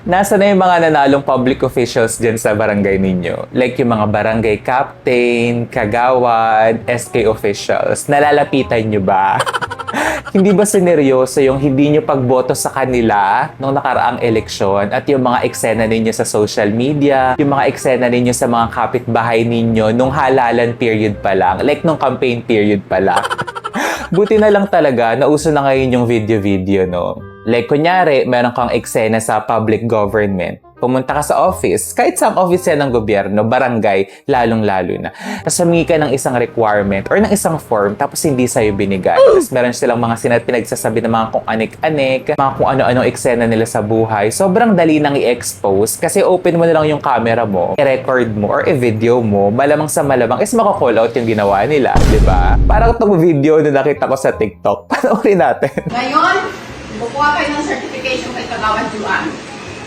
Nasa na yung mga nanalong public officials dyan sa barangay ninyo? Like yung mga barangay captain, kagawad, SK officials. Nalalapitan nyo ba? Hindi ba sineryoso yung hindi nyo pagboto sa kanila nung nakaraang eleksyon at yung mga eksena ninyo sa social media, yung mga eksena ninyo sa mga kapitbahay ninyo nung halalan period pa lang, like nung campaign period pa lang? Buti na lang talaga, nauso na ngayon yung video-video, no? Like, kunyari, meron kang eksena sa public government. Pumunta ka sa office, kahit sa office yan ng gobyerno, barangay, lalong-lalo na. Tapos humingi ka ng isang requirement or ng isang form, tapos hindi sa'yo binigay. Tapos meron silang mga pinagsasabi ng mga kung anik-anik, mga kung ano-anong eksena nila sa buhay. Sobrang dali nang i-expose kasi open mo na lang yung camera mo, i-record mo, or i-video mo, malamang sa malamang is mako-call out yung ginawa nila, di ba? Parang itong video na nakita ko sa TikTok. Panoorin natin. Ngayon, kukuha kayo ng certification kay Kagawad Juan.